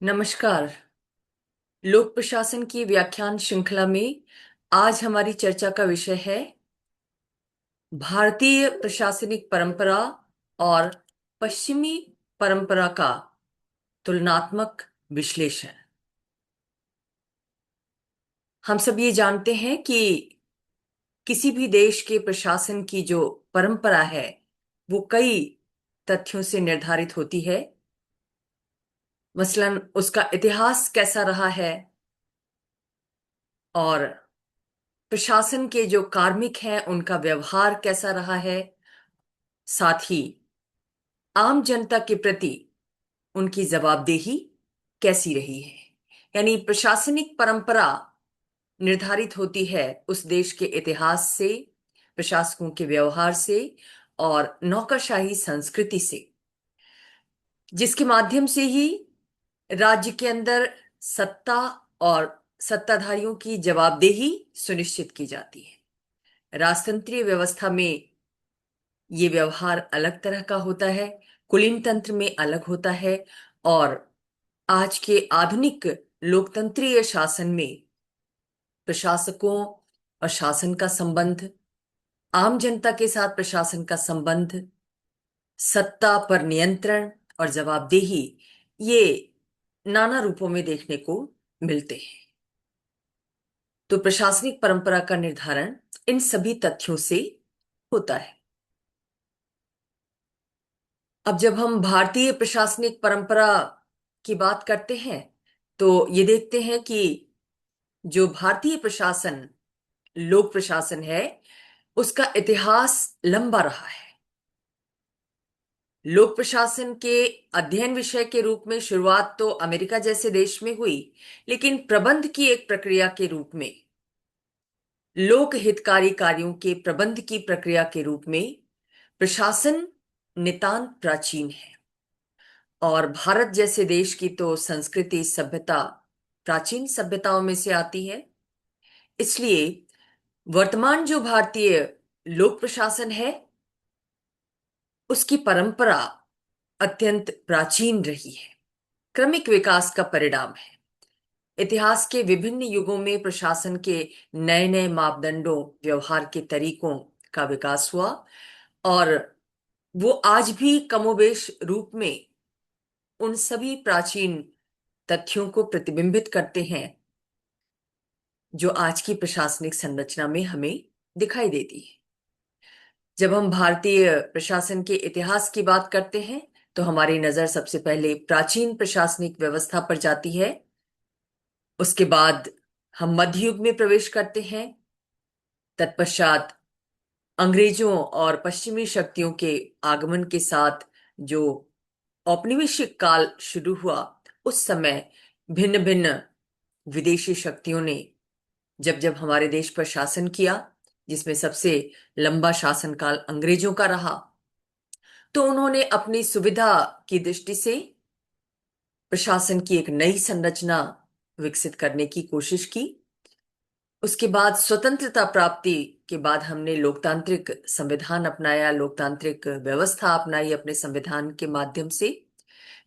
नमस्कार। लोक प्रशासन की व्याख्यान श्रृंखला में आज हमारी चर्चा का विषय है भारतीय प्रशासनिक परंपरा और पश्चिमी परंपरा का तुलनात्मक विश्लेषण। हम सब ये जानते हैं कि किसी भी देश के प्रशासन की जो परंपरा है वो कई तथ्यों से निर्धारित होती है। मसलन उसका इतिहास कैसा रहा है और प्रशासन के जो कार्मिक हैं उनका व्यवहार कैसा रहा है, साथ ही आम जनता के प्रति उनकी जवाबदेही कैसी रही है। यानी प्रशासनिक परंपरा निर्धारित होती है उस देश के इतिहास से, प्रशासकों के व्यवहार से और नौकरशाही संस्कृति से, जिसके माध्यम से ही राज्य के अंदर सत्ता और सत्ताधारियों की जवाबदेही सुनिश्चित की जाती है। राजतंत्रीय व्यवस्था में ये व्यवहार अलग तरह का होता है, कुलीन तंत्र में अलग होता है और आज के आधुनिक लोकतंत्रीय शासन में प्रशासकों और शासन का संबंध, आम जनता के साथ प्रशासन का संबंध, सत्ता पर नियंत्रण और जवाबदेही, ये नाना रूपों में देखने को मिलते हैं। तो प्रशासनिक परंपरा का निर्धारण इन सभी तथ्यों से होता है। अब जब हम भारतीय प्रशासनिक परंपरा की बात करते हैं तो ये देखते हैं कि जो भारतीय प्रशासन, लोक प्रशासन है, उसका इतिहास लंबा रहा है। लोक प्रशासन के अध्ययन विषय के रूप में शुरुआत तो अमेरिका जैसे देश में हुई, लेकिन प्रबंध की एक प्रक्रिया के रूप में, लोक हितकारी कार्यों के प्रबंध की प्रक्रिया के रूप में प्रशासन नितांत प्राचीन है। और भारत जैसे देश की तो संस्कृति, सभ्यता प्राचीन सभ्यताओं में से आती है। इसलिए वर्तमान जो भारतीय लोक प्रशासन है उसकी परंपरा अत्यंत प्राचीन रही है, क्रमिक विकास का परिणाम है। इतिहास के विभिन्न युगों में प्रशासन के नए नए मापदंडों, व्यवहार के तरीकों का विकास हुआ और वो आज भी कमोबेश रूप में उन सभी प्राचीन तथ्यों को प्रतिबिंबित करते हैं जो आज की प्रशासनिक संरचना में हमें दिखाई देती है। जब हम भारतीय प्रशासन के इतिहास की बात करते हैं तो हमारी नजर सबसे पहले प्राचीन प्रशासनिक व्यवस्था पर जाती है। उसके बाद हम मध्य युग में प्रवेश करते हैं। तत्पश्चात अंग्रेजों और पश्चिमी शक्तियों के आगमन के साथ जो औपनिवेशिक काल शुरू हुआ, उस समय भिन्न भिन्न विदेशी शक्तियों ने जब जब हमारे पर शासन किया, जिसमें सबसे लंबा शासनकाल अंग्रेजों का रहा, तो उन्होंने अपनी सुविधा की दृष्टि से प्रशासन की एक नई संरचना विकसित करने की कोशिश की। उसके बाद स्वतंत्रता प्राप्ति के बाद हमने लोकतांत्रिक संविधान अपनाया, लोकतांत्रिक व्यवस्था अपनाई अपने संविधान के माध्यम से,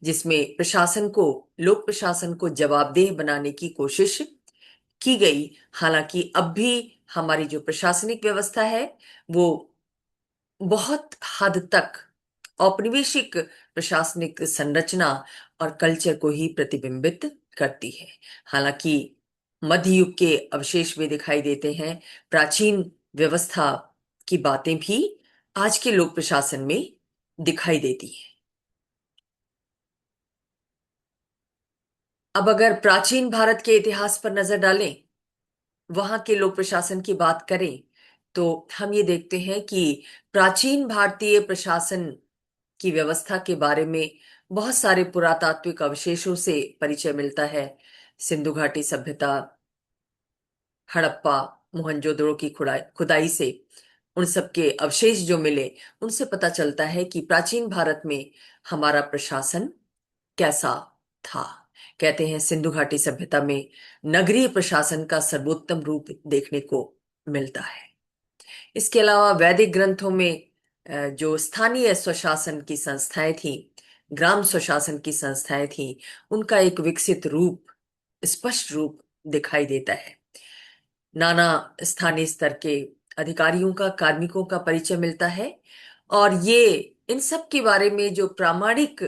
जिसमें प्रशासन को, लोक प्रशासन को जवाबदेह बनाने की कोशिश की गई। हालांकि अब भी हमारी जो प्रशासनिक व्यवस्था है वो बहुत हद तक औपनिवेशिक प्रशासनिक संरचना और कल्चर को ही प्रतिबिंबित करती है। हालांकि मध्य युग के अवशेष भी दिखाई देते हैं, प्राचीन व्यवस्था की बातें भी आज के लोक प्रशासन में दिखाई देती हैं। अब अगर प्राचीन भारत के इतिहास पर नजर डालें, वहां के लोक प्रशासन की बात करें, तो हम ये देखते हैं कि प्राचीन भारतीय प्रशासन की व्यवस्था के बारे में बहुत सारे पुरातात्विक अवशेषों से परिचय मिलता है। सिंधु घाटी सभ्यता, हड़प्पा, मोहनजोदड़ो की खुदाई खुदाई से उन सब के अवशेष जो मिले, उनसे पता चलता है कि प्राचीन भारत में हमारा प्रशासन कैसा था। कहते हैं सिंधु घाटी सभ्यता में नगरीय प्रशासन का सर्वोत्तम रूप देखने को मिलता है। इसके अलावा वैदिक ग्रंथों में जो स्थानीय स्वशासन की संस्थाएं थी, ग्राम स्वशासन की संस्थाएं थी, उनका एक विकसित रूप, स्पष्ट रूप दिखाई देता है। नाना स्थानीय स्तर के अधिकारियों का, कार्मिकों का परिचय मिलता है। और ये इन सब के बारे में जो प्रामाणिक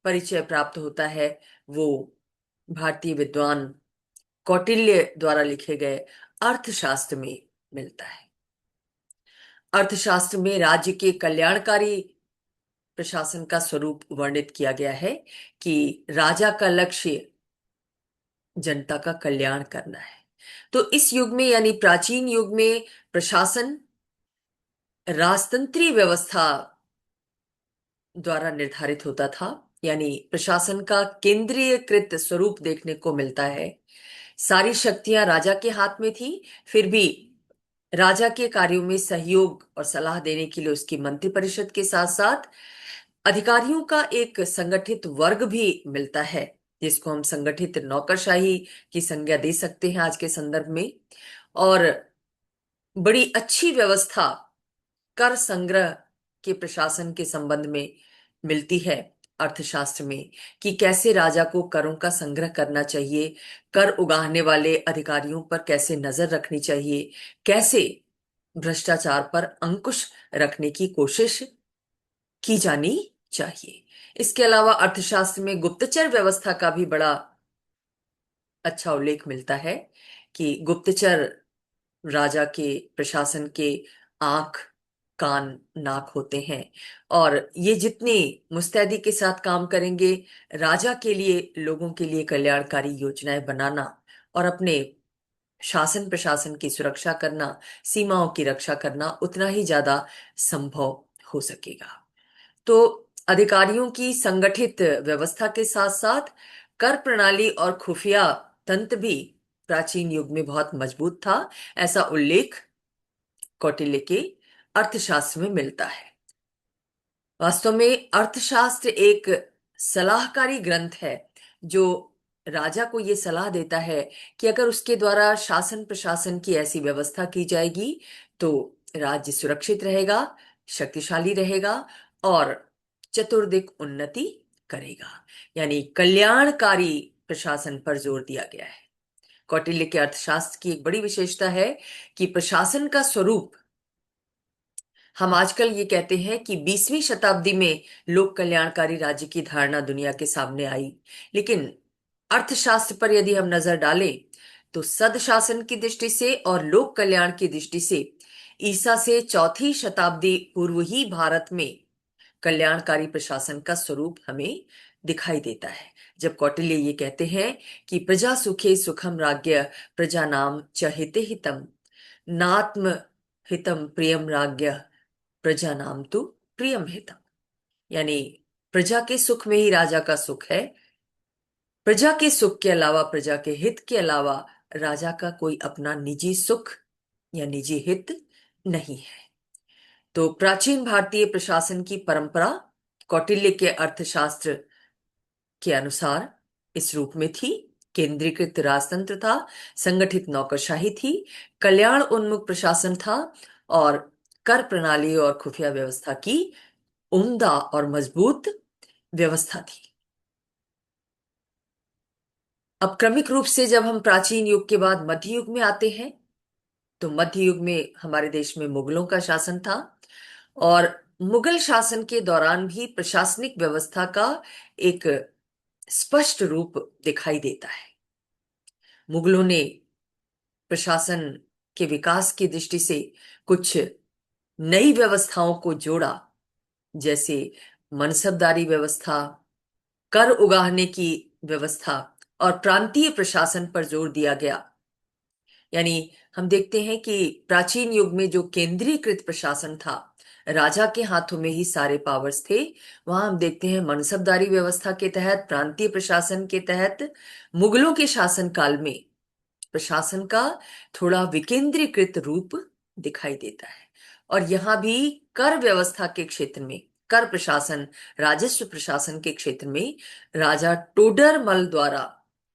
परिचय प्राप्त होता है, वो भारतीय विद्वान कौटिल्य द्वारा लिखे गए अर्थशास्त्र में मिलता है। अर्थशास्त्र में राज्य के कल्याणकारी प्रशासन का स्वरूप वर्णित किया गया है कि राजा का लक्ष्य जनता का कल्याण करना है। तो इस युग में, यानी प्राचीन युग में, प्रशासन राजतंत्रीय व्यवस्था द्वारा निर्धारित होता था। यानी प्रशासन का केंद्रीयकृत स्वरूप देखने को मिलता है। सारी शक्तियां राजा के हाथ में थी, फिर भी राजा के कार्यों में सहयोग और सलाह देने के लिए उसकी मंत्रिपरिषद के साथ साथ अधिकारियों का एक संगठित वर्ग भी मिलता है, जिसको हम संगठित नौकरशाही की संज्ञा दे सकते हैं आज के संदर्भ में। और बड़ी अच्छी व्यवस्था कर संग्रह के प्रशासन के संबंध में मिलती है अर्थशास्त्र में, कि कैसे राजा को करों का संग्रह करना चाहिए, कर उगाहने वाले अधिकारियों पर कैसे नजर रखनी चाहिए, कैसे भ्रष्टाचार पर अंकुश रखने की कोशिश की जानी चाहिए। इसके अलावा अर्थशास्त्र में गुप्तचर व्यवस्था का भी बड़ा अच्छा उल्लेख मिलता है, कि गुप्तचर राजा के प्रशासन के आंख, कान, नाक होते हैं। और ये जितनी मुस्तैदी के साथ काम करेंगे, राजा के लिए, लोगों के लिए कल्याणकारी योजनाएं बनाना और अपने शासन प्रशासन की सुरक्षा करना, सीमाओं की रक्षा करना उतना ही ज्यादा संभव हो सकेगा। तो अधिकारियों की संगठित व्यवस्था के साथ साथ कर प्रणाली और खुफिया तंत्र भी प्राचीन युग में बहुत मजबूत था। ऐसा उल्लेख कौटिल्य के अर्थशास्त्र में मिलता है। वास्तव में अर्थशास्त्र एक सलाहकारी ग्रंथ है, जो राजा को ये सलाह देता है कि अगर उसके द्वारा शासन प्रशासन की ऐसी व्यवस्था की जाएगी तो राज्य सुरक्षित रहेगा, शक्तिशाली रहेगा और चतुर्दिक उन्नति करेगा। यानी कल्याणकारी प्रशासन पर जोर दिया गया है। कौटिल्य के अर्थशास्त्र की एक बड़ी विशेषता है कि प्रशासन का स्वरूप, हम आजकल ये कहते हैं कि 20वीं शताब्दी में लोक कल्याणकारी राज्य की धारणा दुनिया के सामने आई, लेकिन अर्थशास्त्र पर यदि हम नजर डालें तो सदशासन की दृष्टि से और लोक कल्याण की दृष्टि से ईसा से चौथी शताब्दी पूर्व ही भारत में कल्याणकारी प्रशासन का स्वरूप हमें दिखाई देता है। जब कौटिल्य ये कहते हैं कि प्रजा सुखे सुखम राज्ञ प्रजा नाम च हिते हितम नात्म हितम प्रियम राज्ञ प्रजा नाम तो प्रियम हितम। यानी प्रजा के सुख में ही राजा का सुख है, प्रजा के सुख के अलावा, प्रजा के हित के अलावा राजा का कोई अपना निजी सुख या निजी हित नहीं है। तो प्राचीन भारतीय प्रशासन की परंपरा कौटिल्य के अर्थशास्त्र के अनुसार इस रूप में थी। केंद्रीकृत राजतंत्र था, संगठित नौकरशाही थी, कल्याण उन्मुख प्रशासन था और कर प्रणाली और खुफिया व्यवस्था की उम्दा और मजबूत व्यवस्था थी। अब क्रमिक रूप से जब हम प्राचीन युग के बाद मध्य युग में आते हैं, तो मध्य युग में हमारे देश में मुगलों का शासन था। और मुगल शासन के दौरान भी प्रशासनिक व्यवस्था का एक स्पष्ट रूप दिखाई देता है। मुगलों ने प्रशासन के विकास की दृष्टि से कुछ नई व्यवस्थाओं को जोड़ा, जैसे मनसबदारी व्यवस्था, कर उगाहने की व्यवस्था और प्रांतीय प्रशासन पर जोर दिया गया। यानी हम देखते हैं कि प्राचीन युग में जो केंद्रीकृत प्रशासन था, राजा के हाथों में ही सारे पावर्स थे, वहां हम देखते हैं मनसबदारी व्यवस्था के तहत, प्रांतीय प्रशासन के तहत मुगलों के शासन काल में प्रशासन का थोड़ा विकेंद्रीकृत रूप दिखाई देता है। और यहां भी कर व्यवस्था के क्षेत्र में, कर प्रशासन, राजस्व प्रशासन के क्षेत्र में राजा टोडरमल द्वारा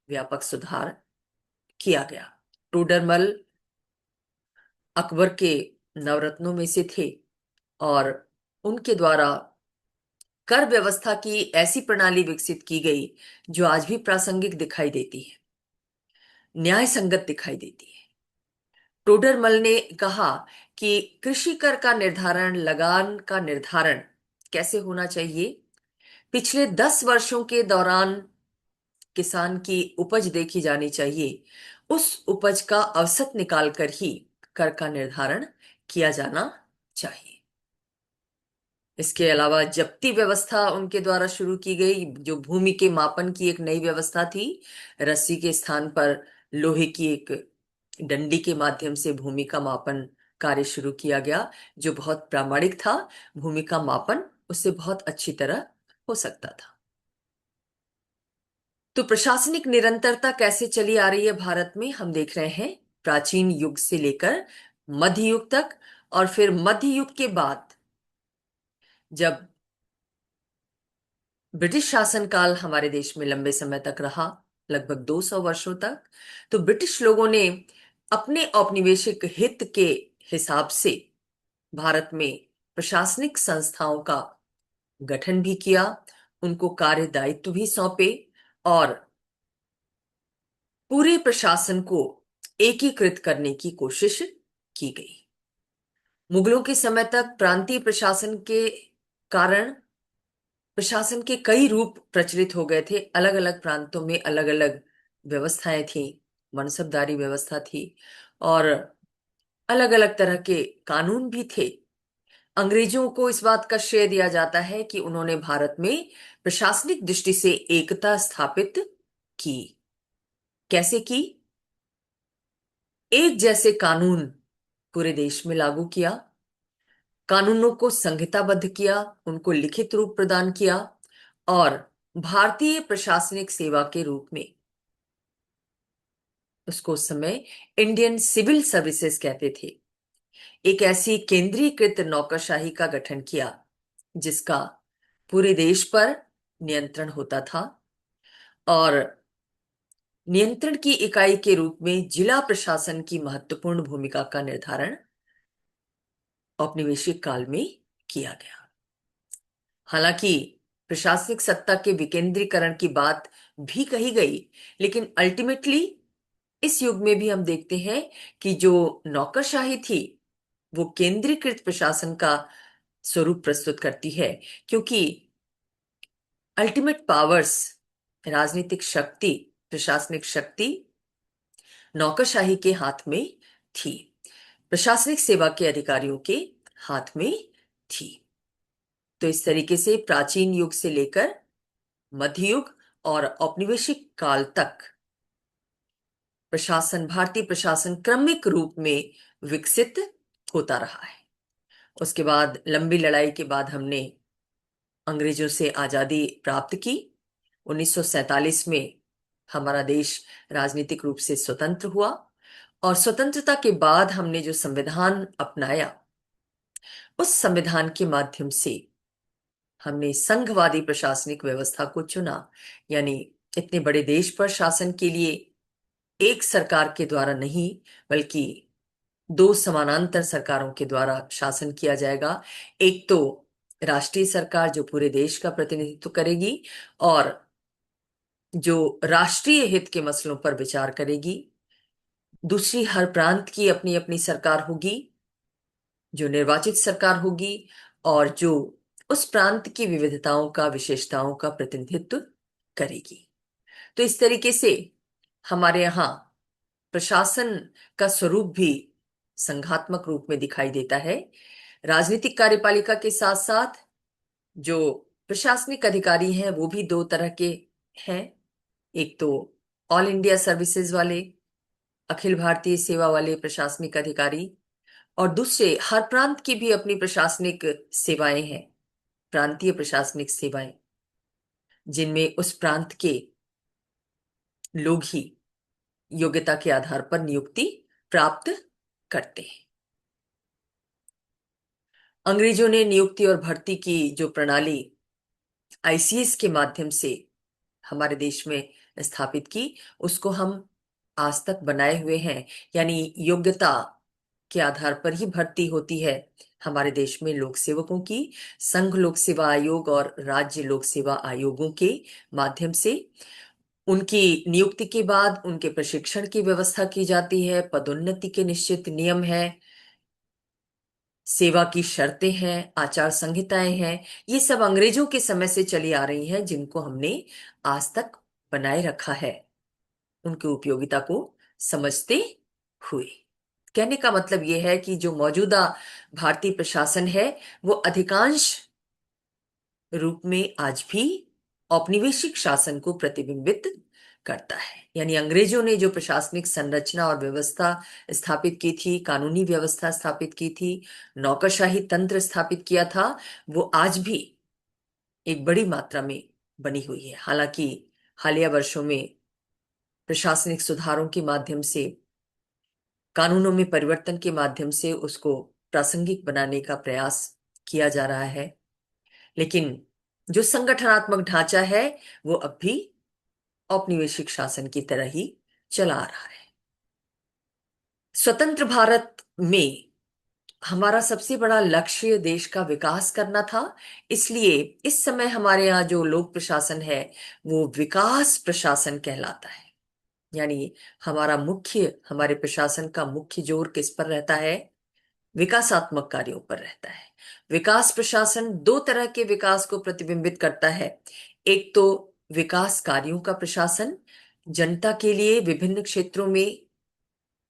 व्यापक सुधार किया गया। टोडरमल अकबर के नवरत्नों में से थे और उनके द्वारा कर व्यवस्था की ऐसी प्रणाली विकसित की गई जो आज भी प्रासंगिक दिखाई देती है, न्याय संगत दिखाई देती है। टोडरमल ने कहा कि कृषि कर का निर्धारण, लगान का निर्धारण कैसे होना चाहिए। पिछले 10 वर्षों के दौरान किसान की उपज देखी जानी चाहिए, उस उपज का औसत निकालकर ही कर का निर्धारण किया जाना चाहिए। इसके अलावा जब्ती व्यवस्था उनके द्वारा शुरू की गई, जो भूमि के मापन की एक नई व्यवस्था थी। रस्सी के स्थान पर लोहे की एक डंडी के माध्यम से भूमि का मापन कार्य शुरू किया गया, जो बहुत प्रामाणिक था। भूमि का मापन उससे बहुत अच्छी तरह हो सकता था। तो प्रशासनिक निरंतरता कैसे चली आ रही है भारत में, हम देख रहे हैं प्राचीन युग से लेकर मध्य युग तक, और फिर मध्य युग के बाद जब ब्रिटिश शासनकाल हमारे देश में लंबे समय तक रहा, लगभग 200 वर्षों तक, तो ब्रिटिश लोगों ने अपने औपनिवेशिक हित के हिसाब से भारत में प्रशासनिक संस्थाओं का गठन भी किया, उनको कार्य दायित्व भी सौंपे, और पूरे प्रशासन को एकीकृत करने की कोशिश की गई। मुगलों के समय तक प्रांतीय प्रशासन के कारण प्रशासन के कई रूप प्रचलित हो गए थे। अलग अलग प्रांतों में अलग अलग व्यवस्थाएं थी, मनसबदारी व्यवस्था थी, और अलग अलग तरह के कानून भी थे। अंग्रेजों को इस बात का श्रेय दिया जाता है कि उन्होंने भारत में प्रशासनिक दृष्टि से एकता स्थापित की। कैसे की? एक जैसे कानून पूरे देश में लागू किया, कानूनों को संहिताबद्ध किया, उनको लिखित रूप प्रदान किया, और भारतीय प्रशासनिक सेवा के रूप में उसको उस समय इंडियन सिविल सर्विसेज कहते थे, एक ऐसी केंद्रीकृत नौकरशाही का गठन किया जिसका पूरे देश पर नियंत्रण होता था। और नियंत्रण की इकाई के रूप में जिला प्रशासन की महत्वपूर्ण भूमिका का निर्धारण औपनिवेशिक काल में किया गया। हालांकि प्रशासनिक सत्ता के विकेंद्रीकरण की बात भी कही गई, लेकिन अल्टीमेटली इस युग में भी हम देखते हैं कि जो नौकरशाही थी वो केंद्रीकृत प्रशासन का स्वरूप प्रस्तुत करती है, क्योंकि अल्टीमेट पावर्स, राजनीतिक शक्ति, प्रशासनिक शक्ति नौकरशाही के हाथ में थी, प्रशासनिक सेवा के अधिकारियों के हाथ में थी। तो इस तरीके से प्राचीन युग से लेकर मध्य युग और औपनिवेशिक काल तक प्रशासन, भारतीय प्रशासन क्रमिक रूप में विकसित होता रहा है। उसके बाद लंबी लड़ाई के बाद हमने अंग्रेजों से आजादी प्राप्त की। 1947 में हमारा देश राजनीतिक रूप से स्वतंत्र हुआ, और स्वतंत्रता के बाद हमने जो संविधान अपनाया, उस संविधान के माध्यम से हमने संघवादी प्रशासनिक व्यवस्था को चुना। यानी इतने बड़े देश पर शासन के लिए एक सरकार के द्वारा नहीं, बल्कि दो समानांतर सरकारों के द्वारा शासन किया जाएगा। एक तो राष्ट्रीय सरकार जो पूरे देश का प्रतिनिधित्व करेगी, और जो राष्ट्रीय हित के मसलों पर विचार करेगी। दूसरी, हर प्रांत की अपनी अपनी सरकार होगी, जो निर्वाचित सरकार होगी, और जो उस प्रांत की विविधताओं का, विशेषताओं का प्रतिनिधित्व करेगी। तो इस तरीके से हमारे यहाँ प्रशासन का स्वरूप भी संघात्मक रूप में दिखाई देता है। राजनीतिक कार्यपालिका के साथ साथ जो प्रशासनिक अधिकारी हैं वो भी दो तरह के हैं। एक तो ऑल इंडिया सर्विसेज वाले, अखिल भारतीय सेवा वाले प्रशासनिक अधिकारी, और दूसरे हर प्रांत की भी अपनी प्रशासनिक सेवाएं हैं, प्रांतीय प्रशासनिक सेवाएं, जिनमें उस प्रांत के लोग ही योग्यता के आधार पर नियुक्ति प्राप्त करते हैं। अंग्रेजों ने नियुक्ति और भर्ती की जो प्रणाली आईसीएस के माध्यम से हमारे देश में स्थापित की, उसको हम आज तक बनाए हुए हैं। यानी योग्यता के आधार पर ही भर्ती होती है। हमारे देश में लोक सेवकों की संघ लोक सेवा आयोग और राज्य लोक सेवा आयोगों के माध्यम से उनकी नियुक्ति के बाद उनके प्रशिक्षण की व्यवस्था की जाती है। पदोन्नति के निश्चित नियम है, सेवा की शर्तें हैं, आचार संहिताएं हैं। ये सब अंग्रेजों के समय से चली आ रही हैं, जिनको हमने आज तक बनाए रखा है, उनकी उपयोगिता को समझते हुए। कहने का मतलब यह है कि जो मौजूदा भारतीय प्रशासन है वो अधिकांश रूप में आज भी औपनिवेशिक शासन को प्रतिबिंबित करता है। यानी अंग्रेजों ने जो प्रशासनिक संरचना और व्यवस्था स्थापित की थी, कानूनी व्यवस्था स्थापित की थी, नौकरशाही तंत्र स्थापित किया था, वो आज भी एक बड़ी मात्रा में बनी हुई है। हालांकि हालिया वर्षों में प्रशासनिक सुधारों के माध्यम से, कानूनों में परिवर्तन के माध्यम से उसको प्रासंगिक बनाने का प्रयास किया जा रहा है, लेकिन जो संगठनात्मक ढांचा है वो अब भी औपनिवेशिक शासन की तरह ही चला आ रहा है। स्वतंत्र भारत में हमारा सबसे बड़ा लक्ष्य देश का विकास करना था। इसलिए इस समय हमारे यहाँ जो लोक प्रशासन है वो विकास प्रशासन कहलाता है। यानी हमारे प्रशासन का मुख्य जोर किस पर रहता है? विकासात्मक कार्यों पर रहता है। विकास प्रशासन दो तरह के विकास को प्रतिबिंबित करता है। एक तो विकास कार्यों का प्रशासन, जनता के लिए विभिन्न क्षेत्रों में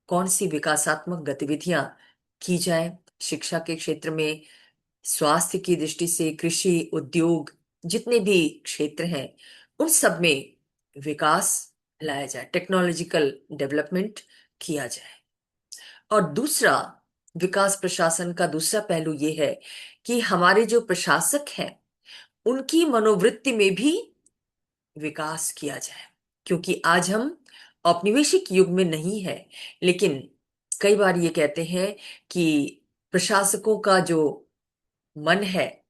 कौन सी विकासात्मक गतिविधियां की जाए, शिक्षा के क्षेत्र में, स्वास्थ्य की दृष्टि से, कृषि, उद्योग, जितने भी क्षेत्र हैं उन सब में विकास लाया जाए, टेक्नोलॉजिकल डेवलपमेंट किया जाए। और दूसरा, विकास प्रशासन का दूसरा पहलू यह है कि हमारे जो प्रशासक हैं उनकी मनोवृत्ति में भी विकास किया जाए। क्योंकि आज हम औपनिवेशिक युग में नहीं है, लेकिन कई बार ये कहते हैं कि प्रशासकों का जो मन है,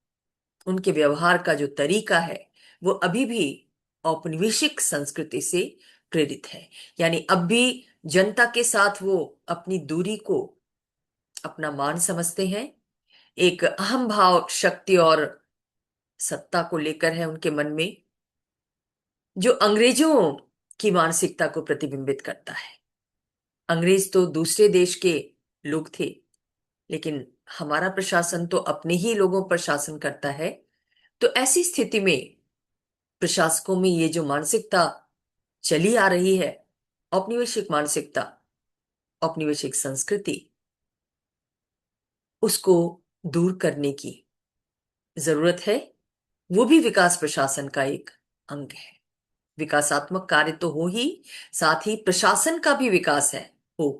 उनके व्यवहार का जो तरीका है, वो अभी भी औपनिवेशिक संस्कृति से प्रेरित है। यानी अब भी जनता के साथ वो अपनी दूरी को अपना मान समझते हैं। एक अहम भाव शक्ति और सत्ता को लेकर है उनके मन में, जो अंग्रेजों की मानसिकता को प्रतिबिंबित करता है। अंग्रेज तो दूसरे देश के लोग थे, लेकिन हमारा प्रशासन तो अपने ही लोगों पर शासन करता है। तो ऐसी स्थिति में प्रशासकों में ये जो मानसिकता चली आ रही है, औपनिवेशिक मानसिकता, औपनिवेशिक संस्कृति, उसको दूर करने की जरूरत है। वो भी विकास प्रशासन का एक अंग है। विकासात्मक कार्य तो हो ही, साथ ही प्रशासन का भी विकास है, हो,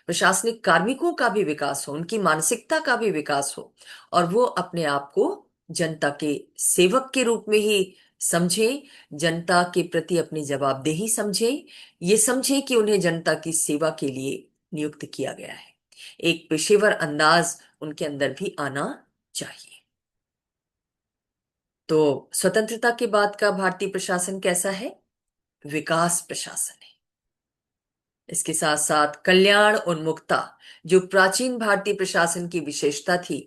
प्रशासनिक कार्मिकों का भी विकास हो, उनकी मानसिकता का भी विकास हो, और वो अपने आप को जनता के सेवक के रूप में ही समझे, जनता के प्रति अपनी जवाबदेही समझे, ये समझे कि उन्हें जनता की सेवा के लिए नियुक्त किया गया है। एक पेशेवर अंदाज उनके अंदर भी आना चाहिए। तो स्वतंत्रता के बाद का भारतीय प्रशासन कैसा है? विकास प्रशासन है। इसके साथ साथ कल्याण उन्मुखता, जो प्राचीन भारतीय प्रशासन की विशेषता थी,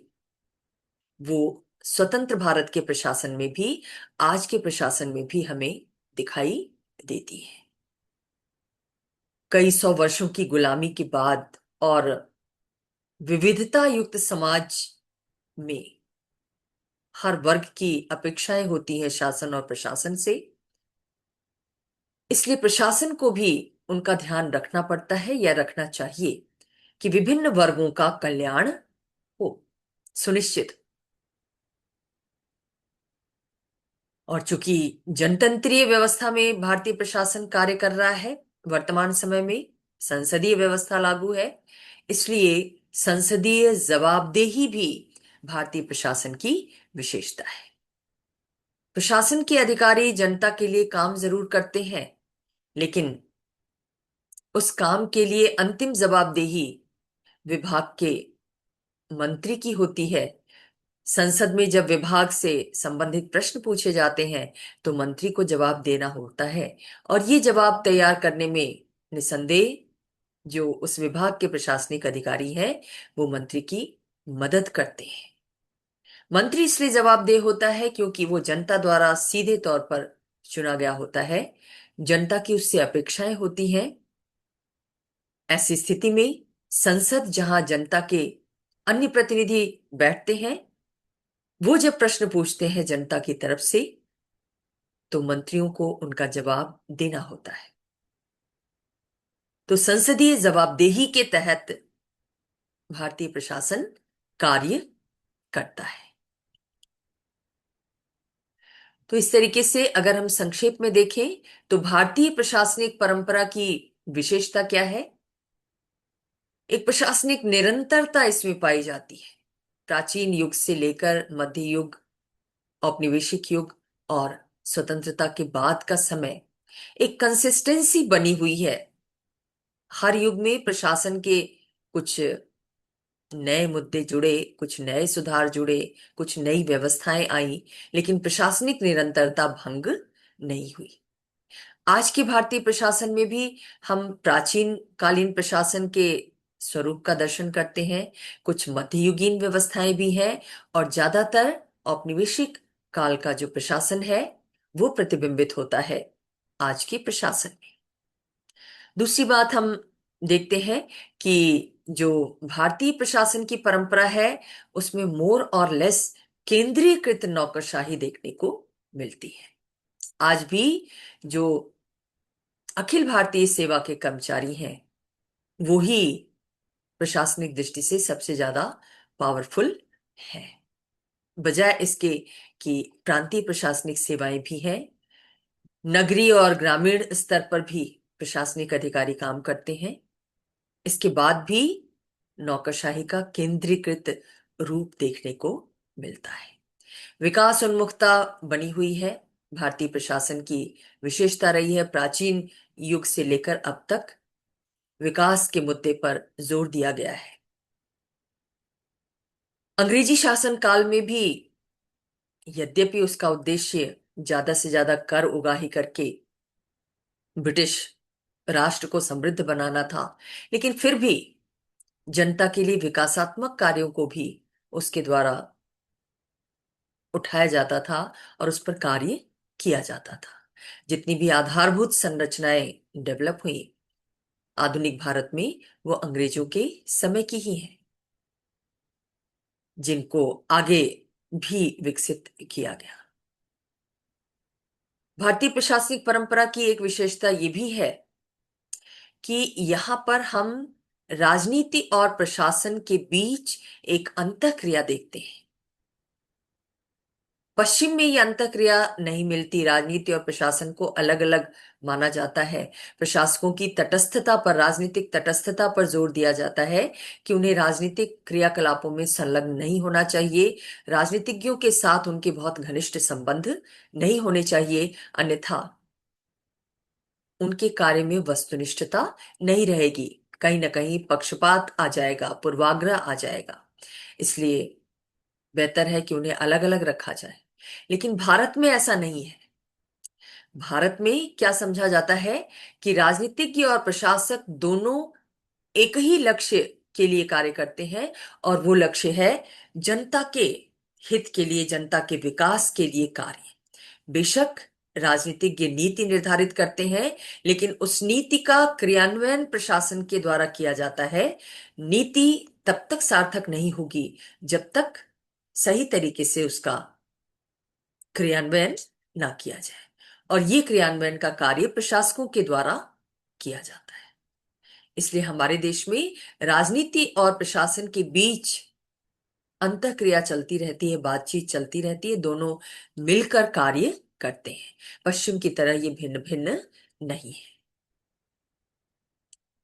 वो स्वतंत्र भारत के प्रशासन में भी, आज के प्रशासन में भी हमें दिखाई देती है। कई सौ वर्षों की गुलामी के बाद और विविधता युक्त समाज में हर वर्ग की अपेक्षाएं होती है शासन और प्रशासन से। इसलिए प्रशासन को भी उनका ध्यान रखना पड़ता है, या रखना चाहिए, कि विभिन्न वर्गों का कल्याण हो सुनिश्चित। और चूंकि जनतंत्रीय व्यवस्था में भारतीय प्रशासन कार्य कर रहा है, वर्तमान समय में संसदीय व्यवस्था लागू है, इसलिए संसदीय जवाबदेही भी भारतीय प्रशासन की विशेषता है। प्रशासन के अधिकारी जनता के लिए काम जरूर करते हैं, लेकिन उस काम के लिए अंतिम जवाबदेही विभाग के मंत्री की होती है। संसद में जब विभाग से संबंधित प्रश्न पूछे जाते हैं तो मंत्री को जवाब देना होता है, और ये जवाब तैयार करने में निसंदेह जो उस विभाग के प्रशासनिक अधिकारी हैं वो मंत्री की मदद करते हैं। मंत्री इसलिए जवाबदेह होता है क्योंकि वो जनता द्वारा सीधे तौर पर चुना गया होता है। जनता की उससे अपेक्षाएं होती हैं। ऐसी स्थिति में संसद, जहां जनता के अन्य प्रतिनिधि बैठते हैं, वो जब प्रश्न पूछते हैं जनता की तरफ से, तो मंत्रियों को उनका जवाब देना होता है। तो संसदीय जवाबदेही के तहत भारतीय प्रशासन कार्य करता है। तो इस तरीके से अगर हम संक्षेप में देखें तो भारतीय प्रशासनिक परंपरा की विशेषता क्या है? एक प्रशासनिक निरंतरता इसमें पाई जाती है। प्राचीन युग से लेकर मध्य युग, औपनिवेशिक युग और स्वतंत्रता के बाद का समय, एक कंसिस्टेंसी बनी हुई है। हर युग में प्रशासन के कुछ नए मुद्दे जुड़े, कुछ नए सुधार जुड़े, कुछ नई व्यवस्थाएं आई, लेकिन प्रशासनिक निरंतरता भंग नहीं हुई। आज के भारतीय प्रशासन में भी हम प्राचीन कालीन प्रशासन के स्वरूप का दर्शन करते हैं। कुछ मध्ययुगीन व्यवस्थाएं भी हैं और ज्यादातर औपनिवेशिक काल का जो प्रशासन है वो प्रतिबिंबित होता है आज के प्रशासन में। दूसरी बात हम देखते हैं कि जो भारतीय प्रशासन की परंपरा है उसमें मोर और लेस केंद्रीकृत नौकरशाही देखने को मिलती है। आज भी जो अखिल भारतीय सेवा के कर्मचारी हैं वो ही प्रशासनिक दृष्टि से सबसे ज्यादा पावरफुल है, बजाय इसके कि प्रांतीय प्रशासनिक सेवाएं भी हैं। नगरीय और ग्रामीण स्तर पर भी प्रशासनिक अधिकारी काम करते हैं। इसके बाद भी नौकरशाही का केंद्रीकृत रूप देखने को मिलता है। विकास उन्मुखता बनी हुई है। भारतीय प्रशासन की विशेषता रही है प्राचीन युग से लेकर अब तक विकास के मुद्दे पर जोर दिया गया है। अंग्रेजी शासन काल में भी यद्यपि उसका उद्देश्य ज्यादा से ज्यादा कर उगाही करके ब्रिटिश राष्ट्र को समृद्ध बनाना था, लेकिन फिर भी जनता के लिए विकासात्मक कार्यों को भी उसके द्वारा उठाया जाता था और उस पर कार्य किया जाता था। जितनी भी आधारभूत संरचनाएं डेवलप हुई आधुनिक भारत में वो अंग्रेजों के समय की ही हैं, जिनको आगे भी विकसित किया गया। भारतीय प्रशासनिक परंपरा की एक विशेषता ये भी है कि यहाँ पर हम राजनीति और प्रशासन के बीच एक अंतःक्रिया देखते हैं। पश्चिम में ये अंतःक्रिया नहीं मिलती। राजनीति और प्रशासन को अलग अलग माना जाता है। प्रशासकों की तटस्थता पर, राजनीतिक तटस्थता पर जोर दिया जाता है कि उन्हें राजनीतिक क्रियाकलापों में संलग्न नहीं होना चाहिए। राजनीतिज्ञों के साथ उनके बहुत घनिष्ठ संबंध नहीं होने चाहिए, अन्यथा उनके कार्य में वस्तुनिष्ठता नहीं रहेगी। कहीं ना कहीं पक्षपात आ जाएगा, पूर्वाग्रह आ जाएगा। इसलिए बेहतर है कि उन्हें अलग अलग रखा जाए। लेकिन भारत में ऐसा नहीं है। भारत में क्या समझा जाता है कि राजनीतिज्ञ और प्रशासक दोनों एक ही लक्ष्य के लिए कार्य करते हैं, और वो लक्ष्य है जनता के हित के लिए, जनता के विकास के लिए कार्य। बेशक राजनीतिज्ञ नीति निर्धारित करते हैं, लेकिन उस नीति का क्रियान्वयन प्रशासन के द्वारा किया जाता है। नीति तब तक सार्थक नहीं होगी जब तक सही तरीके से उसका क्रियान्वयन ना किया जाए, और ये क्रियान्वयन का कार्य प्रशासकों के द्वारा किया जाता है। इसलिए हमारे देश में राजनीति और प्रशासन के बीच अंतःक्रिया चलती रहती है, बातचीत चलती रहती है, दोनों मिलकर कार्य करते हैं। पश्चिम की तरह ये भिन्न भिन्न नहीं है।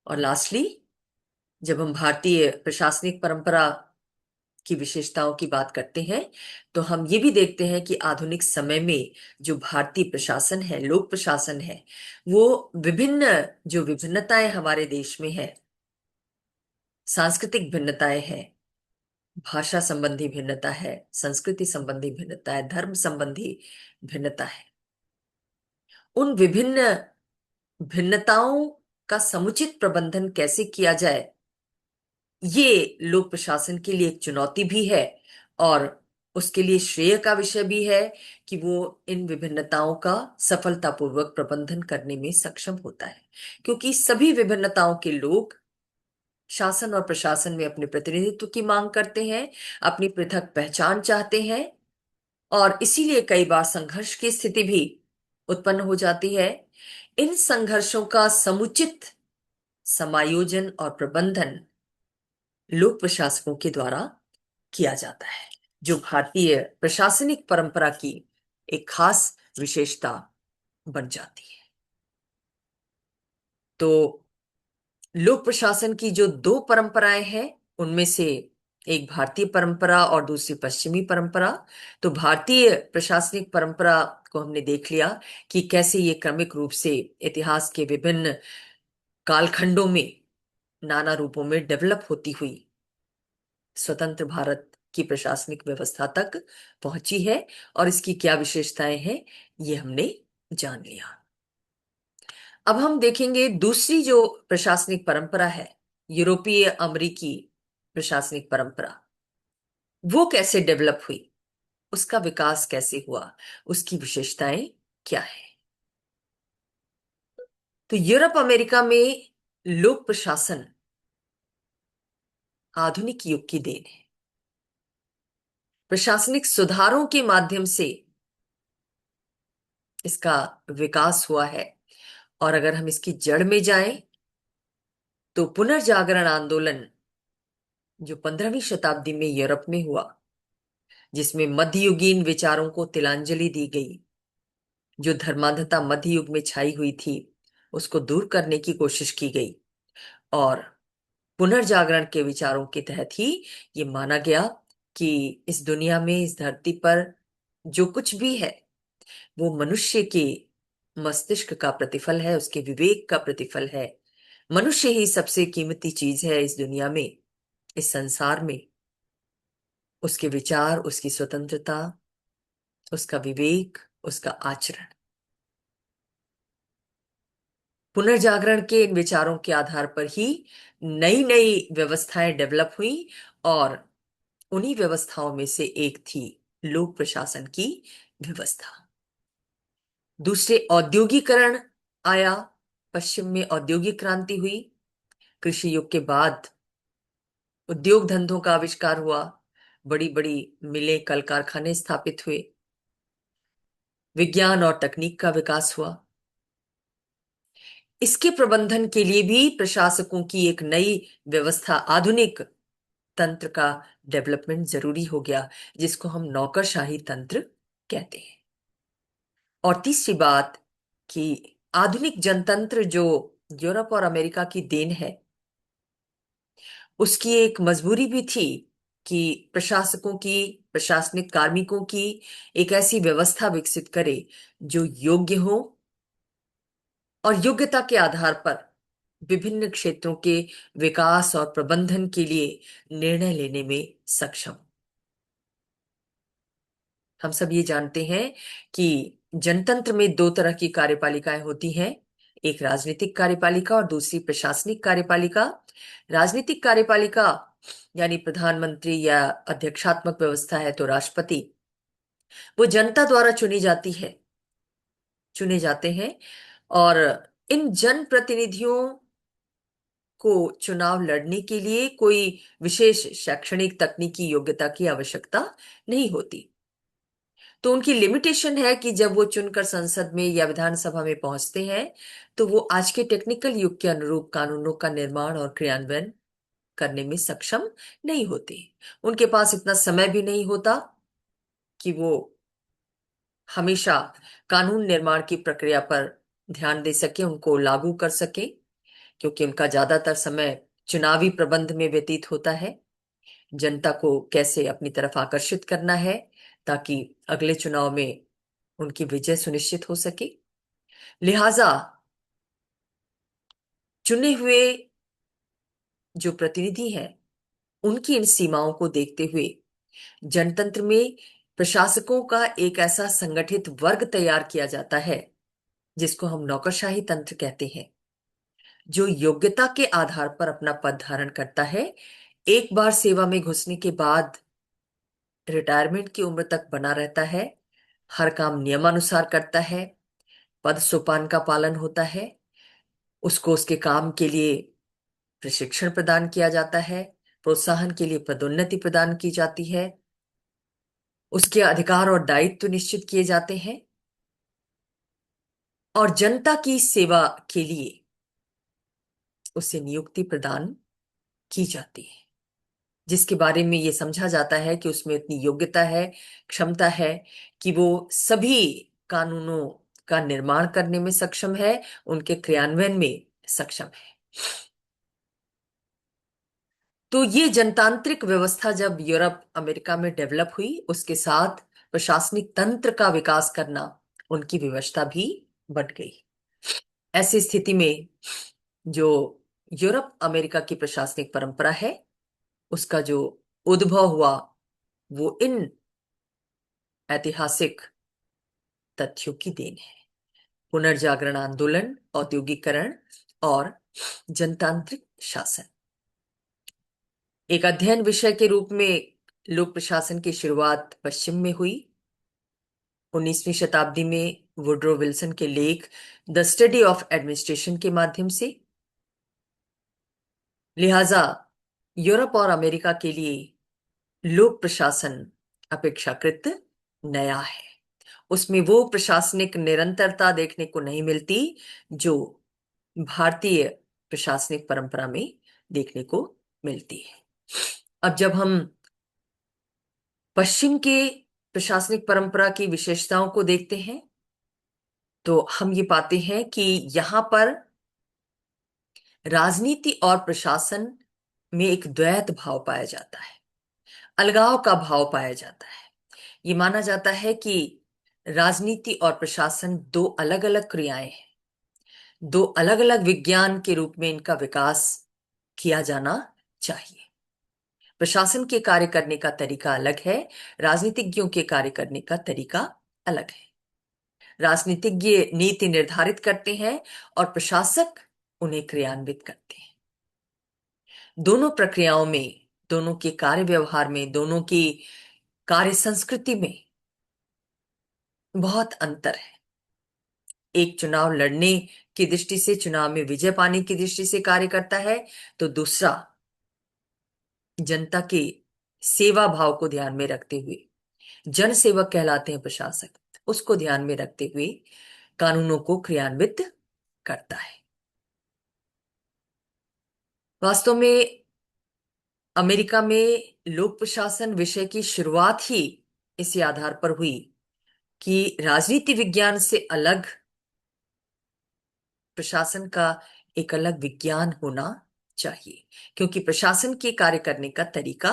और लास्टली, जब हम भारतीय प्रशासनिक परंपरा की विशेषताओं की बात करते हैं तो हम ये भी देखते हैं कि आधुनिक समय में जो भारतीय प्रशासन है, लोक प्रशासन है, वो विभिन्न जो विभिन्नताएं हमारे देश में है, सांस्कृतिक भिन्नताएं हैं, भाषा संबंधी भिन्नता है, संस्कृति संबंधी भिन्नता है, धर्म संबंधी भिन्नता है, उन विभिन्न भिन्नताओं का समुचित प्रबंधन कैसे किया जाए, ये लोक प्रशासन के लिए एक चुनौती भी है, और उसके लिए श्रेय का विषय भी है कि वो इन विभिन्नताओं का सफलतापूर्वक प्रबंधन करने में सक्षम होता है। क्योंकि सभी विभिन्नताओं के लोग शासन और प्रशासन में अपने प्रतिनिधित्व की मांग करते हैं, अपनी पृथक पहचान चाहते हैं, और इसीलिए कई बार संघर्ष की स्थिति भी उत्पन्न हो जाती है। इन संघर्षों का समुचित समायोजन और प्रबंधन लोक प्रशासकों के द्वारा किया जाता है, जो भारतीय प्रशासनिक परंपरा की एक खास विशेषता बन जाती है। तो लोक प्रशासन की जो दो परंपराएं हैं, उनमें से एक भारतीय परंपरा और दूसरी पश्चिमी परंपरा। तो भारतीय प्रशासनिक परंपरा को हमने देख लिया कि कैसे ये क्रमिक रूप से इतिहास के विभिन्न कालखंडों में नाना रूपों में डेवलप होती हुई स्वतंत्र भारत की प्रशासनिक व्यवस्था तक पहुंची है, और इसकी क्या विशेषताएं हैं ये हमने जान लिया। अब हम देखेंगे दूसरी जो प्रशासनिक परंपरा है, यूरोपीय अमेरिकी प्रशासनिक परंपरा, वो कैसे डेवलप हुई, उसका विकास कैसे हुआ, उसकी विशेषताएं क्या है। तो यूरोप अमेरिका में लोक प्रशासन आधुनिक युग की देन है। प्रशासनिक सुधारों के माध्यम से इसका विकास हुआ है। और अगर हम इसकी जड़ में जाएं, तो पुनर्जागरण आंदोलन जो 15वीं शताब्दी में यूरोप में हुआ, जिसमें मध्ययुगीन विचारों को तिलांजलि दी गई, जो धर्मांधता मध्य युग में छाई हुई थी उसको दूर करने की कोशिश की गई, और पुनर्जागरण के विचारों के तहत ही ये माना गया कि इस दुनिया में, इस धरती पर जो कुछ भी है वो मनुष्य के मस्तिष्क का प्रतिफल है, उसके विवेक का प्रतिफल है। मनुष्य ही सबसे कीमती चीज है इस दुनिया में, इस संसार में। उसके विचार, उसकी स्वतंत्रता, उसका विवेक, उसका आचरण। पुनर्जागरण के इन विचारों के आधार पर ही नई नई व्यवस्थाएं डेवलप हुई, और उन्हीं व्यवस्थाओं में से एक थी लोक प्रशासन की व्यवस्था। दूसरे औद्योगिकरण आया, पश्चिम में औद्योगिक क्रांति हुई, कृषि युग के बाद उद्योग धंधों का आविष्कार हुआ, बड़ी बड़ी मिलें, कल कारखाने स्थापित हुए, विज्ञान और तकनीक का विकास हुआ। इसके प्रबंधन के लिए भी प्रशासकों की एक नई व्यवस्था, आधुनिक तंत्र का डेवलपमेंट जरूरी हो गया, जिसको हम नौकरशाही तंत्र कहते हैं। और तीसरी बात कि आधुनिक जनतंत्र जो यूरोप और अमेरिका की देन है, उसकी एक मजबूरी भी थी कि प्रशासकों की, प्रशासनिक कार्मिकों की एक ऐसी व्यवस्था विकसित करे जो योग्य हो, और योग्यता के आधार पर विभिन्न क्षेत्रों के विकास और प्रबंधन के लिए निर्णय लेने में सक्षम। हम सब ये जानते हैं कि जनतंत्र में दो तरह की कार्यपालिकाएं होती हैं, एक राजनीतिक कार्यपालिका और दूसरी प्रशासनिक कार्यपालिका। राजनीतिक कार्यपालिका यानी प्रधानमंत्री या अध्यक्षात्मक व्यवस्था है तो राष्ट्रपति, वो जनता द्वारा चुनी जाती है, चुने जाते हैं, और इन जनप्रतिनिधियों को चुनाव लड़ने के लिए कोई विशेष शैक्षणिक तकनीकी योग्यता की आवश्यकता नहीं होती। तो उनकी लिमिटेशन है कि जब वो चुनकर संसद में या विधानसभा में पहुंचते हैं, तो वो आज के टेक्निकल युग के अनुरूप कानूनों का निर्माण और क्रियान्वयन करने में सक्षम नहीं होते। उनके पास इतना समय भी नहीं होता कि वो हमेशा कानून निर्माण की प्रक्रिया पर ध्यान दे सके, उनको लागू कर सके, क्योंकि उनका ज्यादातर समय चुनावी प्रबंध में व्यतीत होता है। जनता को कैसे अपनी तरफ आकर्षित करना है ताकि अगले चुनाव में उनकी विजय सुनिश्चित हो सके। लिहाजा चुने हुए जो प्रतिनिधि हैं, उनकी इन सीमाओं को देखते हुए जनतंत्र में प्रशासकों का एक ऐसा संगठित वर्ग तैयार किया जाता है जिसको हम नौकरशाही तंत्र कहते हैं। जो योग्यता के आधार पर अपना पद धारण करता है, एक बार सेवा में घुसने के बाद रिटायरमेंट की उम्र तक बना रहता है, हर काम नियमानुसार करता है, पद सोपान का पालन होता है, उसको उसके काम के लिए प्रशिक्षण प्रदान किया जाता है, प्रोत्साहन के लिए पदोन्नति प्रदान की जाती है, उसके अधिकार और दायित्व निश्चित किए जाते हैं, और जनता की सेवा के लिए उसे नियुक्ति प्रदान की जाती है, जिसके बारे में ये समझा जाता है कि उसमें इतनी योग्यता है, क्षमता है कि वो सभी कानूनों का निर्माण करने में सक्षम है, उनके क्रियान्वयन में सक्षम है। तो ये जनतांत्रिक व्यवस्था जब यूरोप अमेरिका में डेवलप हुई, उसके साथ प्रशासनिक तंत्र का विकास करना उनकी व्यवस्था भी बन गई। ऐसी स्थिति में जो यूरोप अमेरिका की प्रशासनिक परंपरा है, उसका जो उद्भव हुआ, वो इन ऐतिहासिक तथ्यों की देन है। पुनर्जागरण आंदोलन, औद्योगिकरण और जनतांत्रिक शासन। एक अध्ययन विषय के रूप में लोक प्रशासन की शुरुआत पश्चिम में हुई। 19वीं शताब्दी में वुड्रो विल्सन के लेख द स्टडी ऑफ एडमिनिस्ट्रेशन के माध्यम से। लिहाजा यूरोप और अमेरिका के लिए लोक प्रशासन अपेक्षाकृत नया है। उसमें वो प्रशासनिक निरंतरता देखने को नहीं मिलती जो भारतीय प्रशासनिक परंपरा में देखने को मिलती है। अब जब हम पश्चिम के प्रशासनिक परंपरा की विशेषताओं को देखते हैं, तो हम ये पाते हैं कि यहां पर राजनीति और प्रशासन में एक द्वैत भाव पाया जाता है, अलगाव का भाव पाया जाता है। ये माना जाता है कि राजनीति और प्रशासन दो अलग अलग क्रियाएं हैं, दो अलग अलग विज्ञान के रूप में इनका विकास किया जाना चाहिए। प्रशासन के कार्य करने का तरीका अलग है, राजनीतिज्ञों के कार्य करने का तरीका अलग है। राजनीतिज्ञ नीति निर्धारित करते हैं और प्रशासक उन्हें क्रियान्वित करते हैं। दोनों प्रक्रियाओं में, दोनों के कार्य व्यवहार में, दोनों की कार्य संस्कृति में बहुत अंतर है। एक चुनाव लड़ने की दृष्टि से, चुनाव में विजय पाने की दृष्टि से कार्य करता है, तो दूसरा जनता के सेवा भाव को ध्यान में रखते हुए, जन सेवक कहलाते हैं प्रशासक, उसको ध्यान में रखते हुए कानूनों को क्रियान्वित करता है। वास्तव में अमेरिका में लोक प्रशासन विषय की शुरुआत ही इसी आधार पर हुई कि राजनीति विज्ञान से अलग प्रशासन का एक अलग विज्ञान होना चाहिए, क्योंकि प्रशासन के कार्य करने का तरीका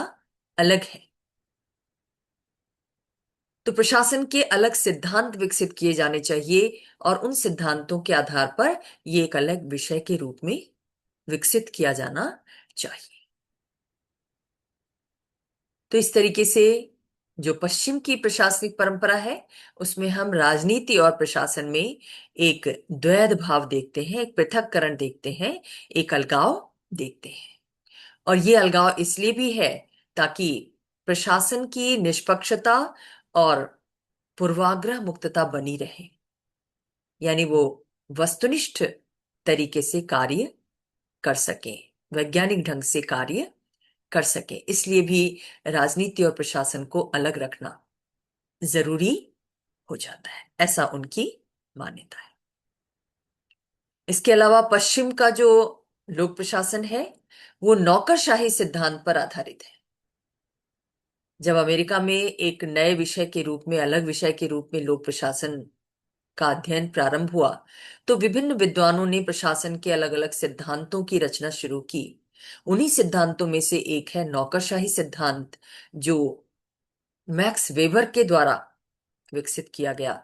अलग है। तो प्रशासन के अलग सिद्धांत विकसित किए जाने चाहिए और उन सिद्धांतों के आधार पर ये एक अलग विषय के रूप में विकसित किया जाना चाहिए। तो इस तरीके से जो पश्चिम की प्रशासनिक परंपरा है, उसमें हम राजनीति और प्रशासन में एक द्वैध भाव देखते हैं, एक पृथक्करण देखते हैं, एक अलगाव देखते हैं। और ये अलगाव इसलिए भी है ताकि प्रशासन की निष्पक्षता और पूर्वाग्रह मुक्तता बनी रहे, यानी वो वस्तुनिष्ठ तरीके से कार्य कर सके, वैज्ञानिक ढंग से कार्य कर सके। इसलिए भी राजनीति और प्रशासन को अलग रखना जरूरी हो जाता है, ऐसा उनकी मान्यता है। इसके अलावा पश्चिम का जो लोक प्रशासन है, वो नौकरशाही सिद्धांत पर आधारित है। जब अमेरिका में एक नए विषय के रूप में, अलग विषय के रूप में लोक प्रशासन का अध्ययन प्रारंभ हुआ, तो विभिन्न विद्वानों ने प्रशासन के अलग अलग सिद्धांतों की रचना शुरू की। उन्हीं सिद्धांतों में से एक है नौकरशाही सिद्धांत, जो मैक्स वेबर के द्वारा विकसित किया गया,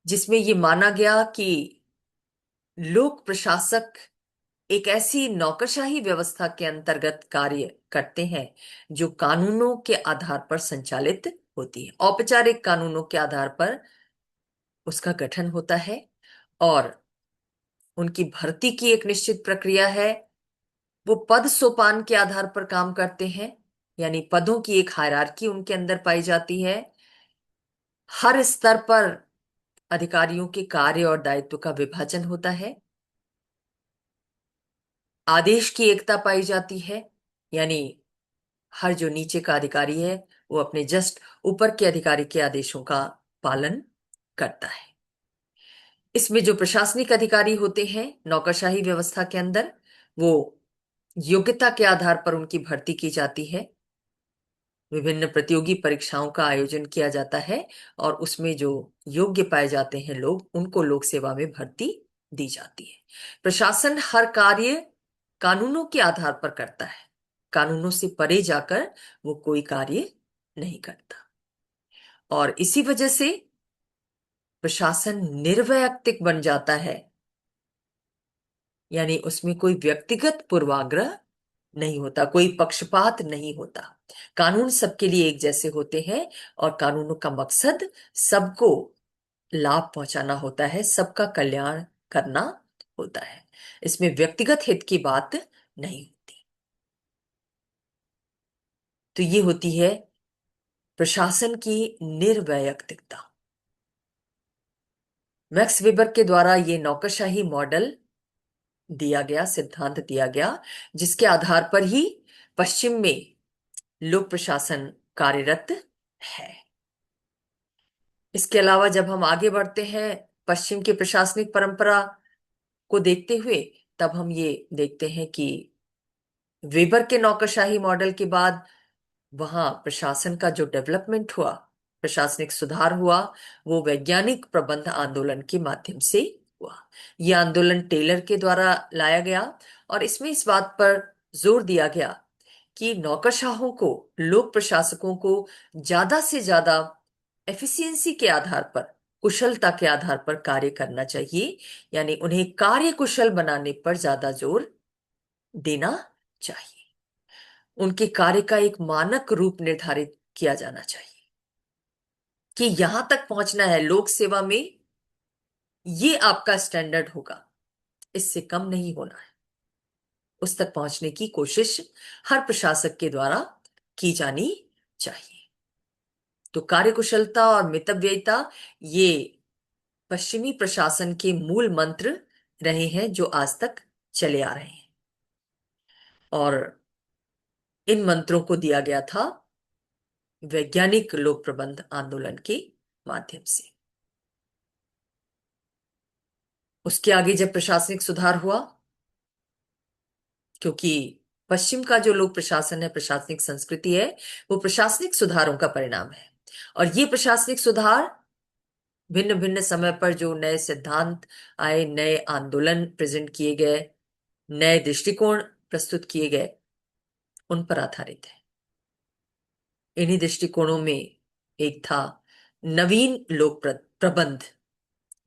जिसमें यह माना गया कि लोक प्रशासक एक ऐसी नौकरशाही व्यवस्था के अंतर्गत कार्य करते हैं जो कानूनों के आधार पर संचालित होती है। औपचारिक कानूनों के आधार पर उसका गठन होता है और उनकी भर्ती की एक निश्चित प्रक्रिया है। वो पद सोपान के आधार पर काम करते हैं, यानी पदों की एक हायरार्की उनके अंदर पाई जाती है। हर स्तर पर अधिकारियों के कार्य और दायित्व का विभाजन होता है। आदेश की एकता पाई जाती है, यानी हर जो नीचे का अधिकारी है वो अपने जस्ट ऊपर के अधिकारी के आदेशों का पालन करता है। इसमें जो प्रशासनिक अधिकारी होते हैं नौकरशाही व्यवस्था के अंदर, वो योग्यता के आधार पर उनकी भर्ती की जाती है। विभिन्न प्रतियोगी परीक्षाओं का आयोजन किया जाता है और उसमें जो योग्य पाए जाते हैं लोग, उनको लोक सेवा में भर्ती दी जाती है। प्रशासन हर कार्य कानूनों के आधार पर करता है। कानूनों से परे जाकर वो कोई कार्य नहीं करता, और इसी वजह से प्रशासन निर्वैयक्तिक बन जाता है, यानी उसमें कोई व्यक्तिगत पूर्वाग्रह नहीं होता, कोई पक्षपात नहीं होता। कानून सबके लिए एक जैसे होते हैं और कानूनों का मकसद सबको लाभ पहुंचाना होता है, सबका कल्याण करना होता है। इसमें व्यक्तिगत हित की बात नहीं होती। तो ये होती है प्रशासन की निर्वैयक्तिकता। मैक्स वेबर के द्वारा ये नौकरशाही मॉडल दिया गया, सिद्धांत दिया गया, जिसके आधार पर ही पश्चिम में लोक प्रशासन कार्यरत है। इसके अलावा जब हम आगे बढ़ते हैं पश्चिम की प्रशासनिक परंपरा को देखते हुए, तब हम ये देखते हैं कि वेबर के नौकरशाही मॉडल के बाद वहां प्रशासन का जो डेवलपमेंट हुआ, प्रशासनिक सुधार हुआ, वो वैज्ञानिक प्रबंध आंदोलन के माध्यम से हुआ। यह आंदोलन टेलर के द्वारा लाया गया और इसमें इस बात पर जोर दिया गया कि नौकरशाहों को, लोक प्रशासकों को ज्यादा से ज्यादा एफिशिएंसी के आधार पर, कुशलता के आधार पर कार्य करना चाहिए, यानी उन्हें कार्य कुशल बनाने पर ज्यादा जोर देना चाहिए। उनके कार्य का एक मानक रूप निर्धारित किया जाना चाहिए कि यहां तक पहुंचना है लोक सेवा में, ये आपका स्टैंडर्ड होगा, इससे कम नहीं होना है। उस तक पहुंचने की कोशिश हर प्रशासक के द्वारा की जानी चाहिए। तो कार्यकुशलता और मितव्ययिता ये पश्चिमी प्रशासन के मूल मंत्र रहे हैं जो आज तक चले आ रहे हैं, और इन मंत्रों को दिया गया था वैज्ञानिक लोक प्रबंध आंदोलन के माध्यम से। उसके आगे जब प्रशासनिक सुधार हुआ, क्योंकि पश्चिम का जो लोक प्रशासन है, प्रशासनिक संस्कृति है, वो प्रशासनिक सुधारों का परिणाम है। और ये प्रशासनिक सुधार भिन्न भिन्न समय पर जो नए सिद्धांत आए, नए आंदोलन प्रेजेंट किए गए, नए दृष्टिकोण प्रस्तुत किए गए, उन पर आधारित है। इन्हीं दृष्टिकोणों में एक था नवीन लोक प्रबंध,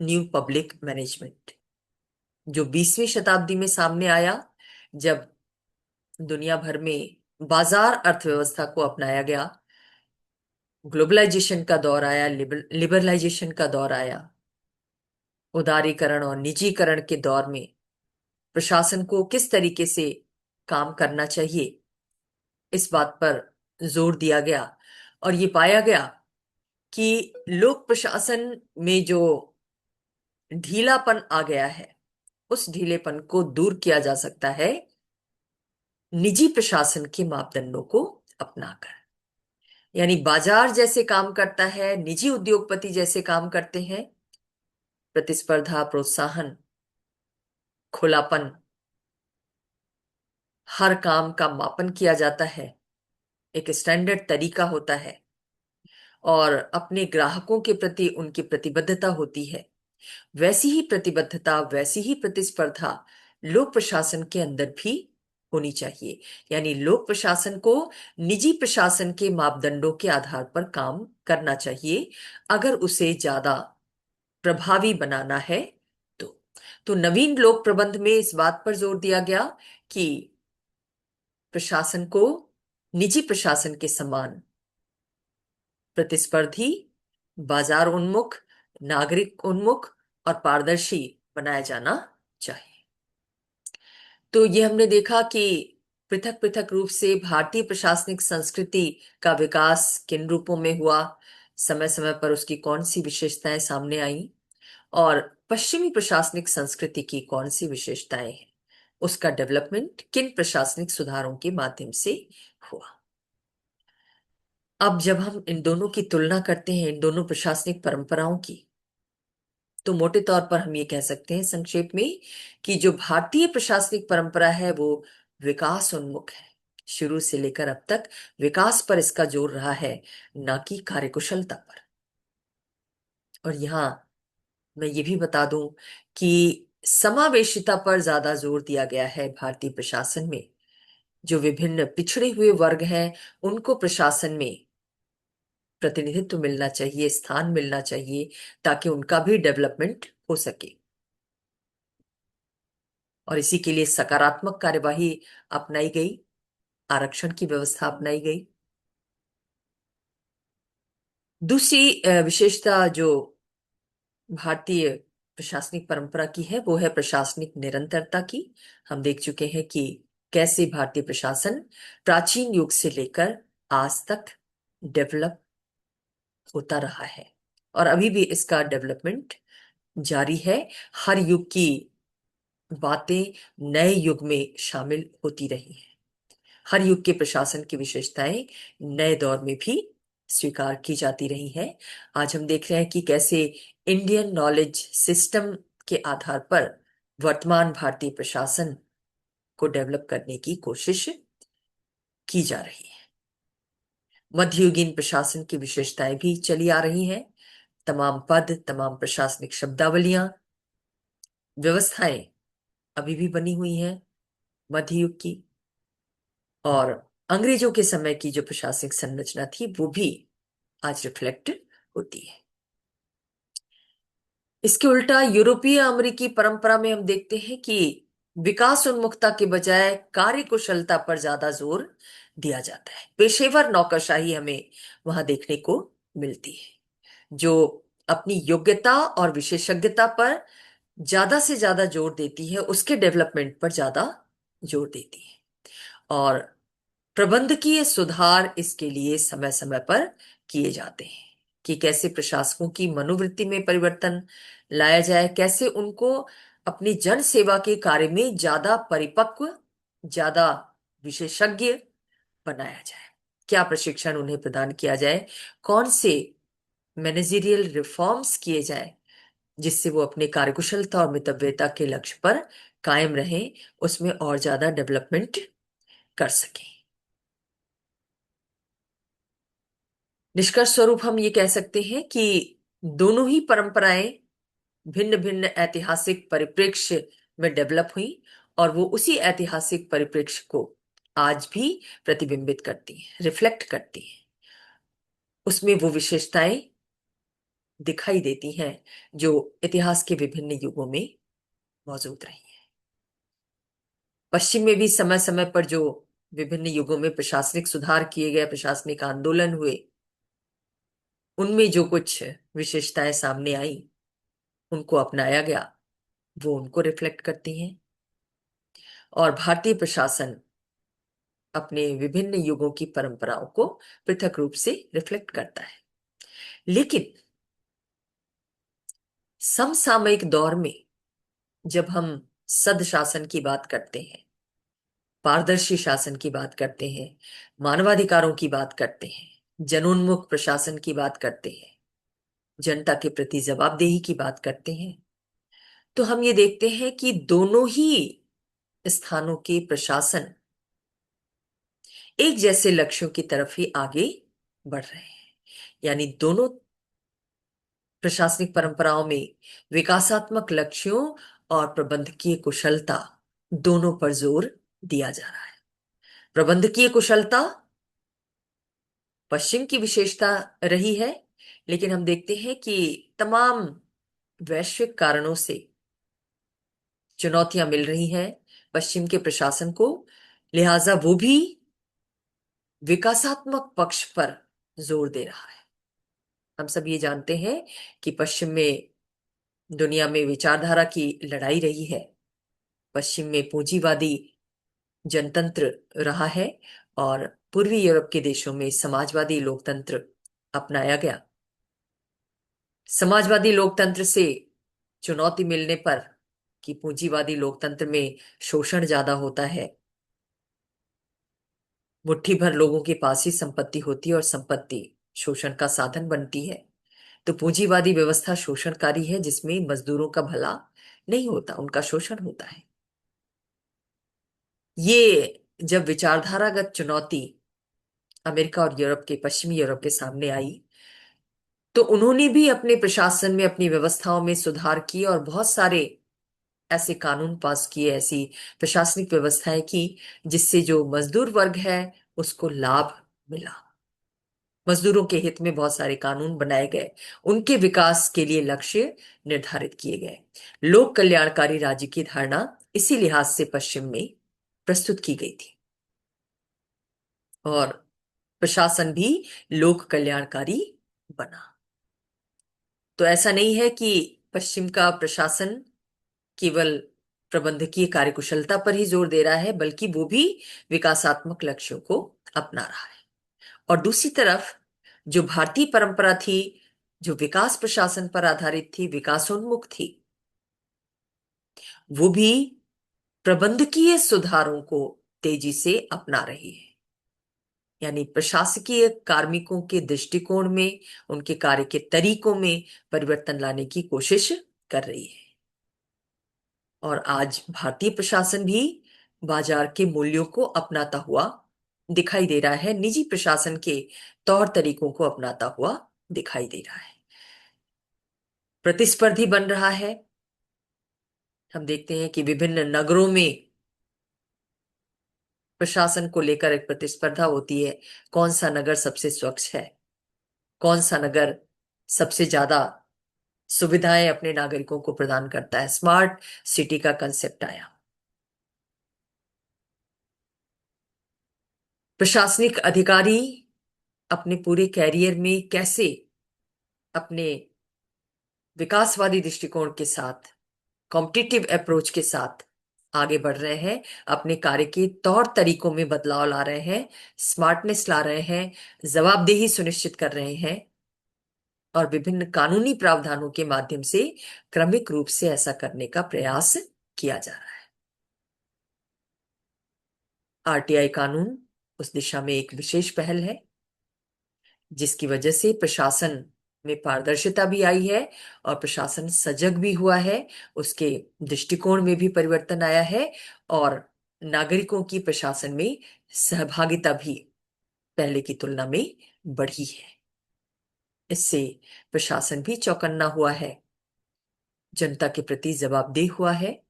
न्यू पब्लिक मैनेजमेंट, जो 20वीं शताब्दी में सामने आया, जब दुनिया भर में बाजार अर्थव्यवस्था को अपनाया गया, ग्लोबलाइजेशन का दौर आया, लिबरलाइजेशन का दौर आया। उदारीकरण और निजीकरण के दौर में प्रशासन को किस तरीके से काम करना चाहिए, इस बात पर जोर दिया गया। और ये पाया गया कि लोक प्रशासन में जो ढीलापन आ गया है, उस ढीलेपन को दूर किया जा सकता है निजी प्रशासन के मापदंडों को अपनाकर। यानी बाजार जैसे काम करता है, निजी उद्योगपति जैसे काम करते हैं, प्रतिस्पर्धा, प्रोत्साहन, खुलापन, हर काम का मापन किया जाता है, एक स्टैंडर्ड तरीका होता है, और अपने ग्राहकों के प्रति उनकी प्रतिबद्धता होती है। वैसी ही प्रतिबद्धता, वैसी ही प्रतिस्पर्धा लोक प्रशासन के अंदर भी होनी चाहिए। यानी लोक प्रशासन को निजी प्रशासन के मापदंडों के आधार पर काम करना चाहिए, अगर उसे ज्यादा प्रभावी बनाना है तो। तो नवीन लोक प्रबंध में इस बात पर जोर दिया गया कि प्रशासन को निजी प्रशासन के समान प्रतिस्पर्धी, बाजार उन्मुख, नागरिक उन्मुख और पारदर्शी बनाया जाना चाहिए। तो ये हमने देखा कि पृथक पृथक रूप से भारतीय प्रशासनिक संस्कृति का विकास किन रूपों में हुआ, समय समय पर उसकी कौन सी विशेषताएं सामने आई, और पश्चिमी प्रशासनिक संस्कृति की कौन सी विशेषताएं हैं, उसका डेवलपमेंट किन प्रशासनिक सुधारों के माध्यम से हुआ। अब जब हम इन दोनों की तुलना करते हैं, इन दोनों प्रशासनिक परंपराओं की, तो मोटे तौर पर हम ये कह सकते हैं संक्षेप में कि जो भारतीय प्रशासनिक परंपरा है वो विकास उन्मुख है। शुरू से लेकर अब तक विकास पर इसका जोर रहा है, ना कि कार्यकुशलता पर। और यहाँ मैं ये भी बता दूं कि समावेशिता पर ज्यादा जोर दिया गया है भारतीय प्रशासन में। जो विभिन्न पिछड़े हुए वर्ग हैं, उनको प्रशासन में प्रतिनिधित्व मिलना चाहिए, स्थान मिलना चाहिए, ताकि उनका भी डेवलपमेंट हो सके। और इसी के लिए सकारात्मक कार्यवाही अपनाई गई, आरक्षण की व्यवस्था अपनाई गई। दूसरी विशेषता जो भारतीय प्रशासनिक परंपरा की है वो है प्रशासनिक निरंतरता की। हम देख चुके हैं कि कैसे भारतीय प्रशासन प्राचीन युग से लेकर आज तक डेवलप होता रहा है, और अभी भी इसका डेवलपमेंट जारी है। हर युग की बातें नए युग में शामिल होती रही हैं। हर युग के प्रशासन की विशेषताएं नए दौर में भी स्वीकार की जाती रही हैं। आज हम देख रहे हैं कि कैसे इंडियन नॉलेज सिस्टम के आधार पर वर्तमान भारतीय प्रशासन को डेवलप करने की कोशिश की जा रही है। मध्ययुगीन प्रशासन की विशेषताएं भी चली आ रही हैं। तमाम पद, तमाम प्रशासनिक शब्दावलियां, व्यवस्थाएं अभी भी बनी हुई हैं मध्ययुग की। और अंग्रेजों के समय की जो प्रशासनिक संरचना थी वो भी आज रिफ्लेक्ट होती है। इसके उल्टा यूरोपीय अमेरिकी परंपरा में हम देखते हैं कि विकास उन्मुखता के बजाय कार्यकुशलता पर ज्यादा जोर दिया जाता है। पेशेवर नौकरशाही हमें वहां देखने को मिलती है, जो अपनी योग्यता और विशेषज्ञता पर ज्यादा से ज्यादा जोर देती है, उसके डेवलपमेंट पर ज्यादा जोर देती है। और प्रबंधकीय सुधार इसके लिए समय समय पर किए जाते हैं कि कैसे प्रशासकों की मनोवृत्ति में परिवर्तन लाया जाए, कैसे उनको अपनी जन सेवा के कार्य में ज्यादा परिपक्व, ज्यादा विशेषज्ञ बनाया जाए, क्या प्रशिक्षण उन्हें प्रदान किया जाए, कौन से मैनेजरियल रिफॉर्म्स किए जाए जिससे वो अपने कार्यकुशलता और मितव्ययिता के लक्ष्य पर कायम रहें, उसमें और ज्यादा डेवलपमेंट कर सकें। निष्कर्ष स्वरूप हम ये कह सकते हैं कि दोनों ही परंपराएं भिन्न भिन्न ऐतिहासिक परिप्रेक्ष्य में डेवलप हुई, और वो उसी ऐतिहासिक परिप्रेक्ष्य को आज भी प्रतिबिंबित करती हैं, रिफ्लेक्ट करती हैं। उसमें वो विशेषताएं दिखाई देती हैं जो इतिहास के विभिन्न युगों में मौजूद रही हैं। पश्चिम में भी समय समय पर जो विभिन्न युगों में प्रशासनिक सुधार किए गए, प्रशासनिक आंदोलन हुए, उनमें जो कुछ विशेषताएं सामने आई, उनको अपनाया गया, वो उनको रिफ्लेक्ट करती हैं। और भारतीय प्रशासन अपने विभिन्न युगों की परंपराओं को पृथक रूप से रिफ्लेक्ट करता है। लेकिन समसामयिक दौर में जब हम सद शासन की बात करते हैं, पारदर्शी शासन की बात करते हैं, मानवाधिकारों की बात करते हैं, जनोन्मुख प्रशासन की बात करते हैं, जनता के प्रति जवाबदेही की बात करते हैं, तो हम ये देखते हैं कि दोनों ही स्थानों के प्रशासन एक जैसे लक्ष्यों की तरफ ही आगे बढ़ रहे हैं। यानी दोनों प्रशासनिक परंपराओं में विकासात्मक लक्ष्यों और प्रबंधकीय कुशलता दोनों पर जोर दिया जा रहा है। प्रबंधकीय कुशलता पश्चिम की विशेषता रही है, लेकिन हम देखते हैं कि तमाम वैश्विक कारणों से चुनौतियां मिल रही हैं पश्चिम के प्रशासन को, लिहाजा वो भी विकासात्मक पक्ष पर जोर दे रहा है। हम सब ये जानते हैं कि पश्चिम में दुनिया में विचारधारा की लड़ाई रही है, पश्चिम में पूंजीवादी जनतंत्र रहा है और पूर्वी यूरोप के देशों में समाजवादी लोकतंत्र अपनाया गया। समाजवादी लोकतंत्र से चुनौती मिलने पर कि पूंजीवादी लोकतंत्र में शोषण ज्यादा होता है, मुट्ठी भर लोगों के पास ही संपत्ति होती है और संपत्ति शोषण का साधन बनती है। तो पूंजीवादी व्यवस्था शोषणकारी है, जिसमें मजदूरों का भला नहीं होता, उनका शोषण होता है। ये जब विचारधारागत चुनौती अमेरिका और यूरोप के पश्चिमी यूरोप के सामने आई, तो उन्होंने भी अपने प्रशासन में अपनी व्यवस्थाओं में सुधार किए और बहुत सारे ऐसे कानून पास किए, ऐसी प्रशासनिक व्यवस्थाएं की जिससे जो मजदूर वर्ग है उसको लाभ मिला। मजदूरों के हित में बहुत सारे कानून बनाए गए, उनके विकास के लिए लक्ष्य निर्धारित किए गए। लोक कल्याणकारी राज्य की धारणा इसी लिहाज से पश्चिम में प्रस्तुत की गई थी और प्रशासन भी लोक कल्याणकारी बना। तो ऐसा नहीं है कि पश्चिम का प्रशासन केवल प्रबंधकीय कार्यकुशलता पर ही जोर दे रहा है, बल्कि वो भी विकासात्मक लक्ष्यों को अपना रहा है। और दूसरी तरफ जो भारतीय परंपरा थी, जो विकास प्रशासन पर आधारित थी, विकासोन्मुख थी, वो भी प्रबंधकीय सुधारों को तेजी से अपना रही है। यानी प्रशासकीय कार्मिकों के दृष्टिकोण में, उनके कार्य के तरीकों में परिवर्तन लाने की कोशिश कर रही है। और आज भारतीय प्रशासन भी बाजार के मूल्यों को अपनाता हुआ दिखाई दे रहा है, निजी प्रशासन के तौर तरीकों को अपनाता हुआ दिखाई दे रहा है, प्रतिस्पर्धी बन रहा है। हम देखते हैं कि विभिन्न नगरों में प्रशासन को लेकर एक प्रतिस्पर्धा होती है। कौन सा नगर सबसे स्वच्छ है, कौन सा नगर सबसे ज्यादा सुविधाएं अपने नागरिकों को प्रदान करता है। स्मार्ट सिटी का कंसेप्ट आया। प्रशासनिक अधिकारी अपने पूरे कैरियर में कैसे अपने विकासवादी दृष्टिकोण के साथ, कॉम्पिटिटिव अप्रोच के साथ आगे बढ़ रहे हैं, अपने कार्य के तौर तरीकों में बदलाव ला रहे हैं, स्मार्टनेस ला रहे हैं, जवाबदेही सुनिश्चित कर रहे हैं और विभिन्न कानूनी प्रावधानों के माध्यम से क्रमिक रूप से ऐसा करने का प्रयास किया जा रहा है। आरटीआई कानून उस दिशा में एक विशेष पहल है, जिसकी वजह से प्रशासन में पारदर्शिता भी आई है और प्रशासन सजग भी हुआ है, उसके दृष्टिकोण में भी परिवर्तन आया है और नागरिकों की प्रशासन में सहभागिता भी पहले की तुलना में बढ़ी है। इससे प्रशासन भी चौकन्ना हुआ है, जनता के प्रति जवाबदेह हुआ है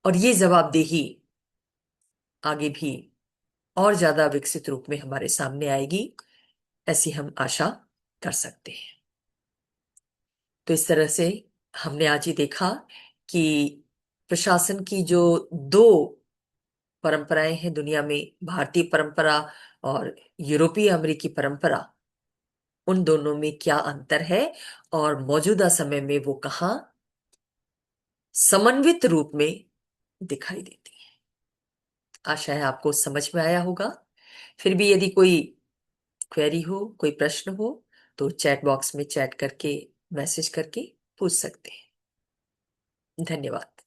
और ये जवाबदेही आगे भी और ज्यादा विकसित रूप में हमारे सामने आएगी, ऐसी हम आशा कर सकते हैं। तो इस तरह से हमने आज ही देखा कि प्रशासन की जो दो परंपराएं हैं दुनिया में, भारतीय परंपरा और यूरोपीय अमेरिकी परंपरा, उन दोनों में क्या अंतर है और मौजूदा समय में वो कहाँ समन्वित रूप में दिखाई देती है। आशा है आपको समझ में आया होगा। फिर भी यदि कोई क्वेरी हो, कोई प्रश्न हो, तो चैट बॉक्स में चैट करके, मैसेज करके पूछ सकते हैं। धन्यवाद।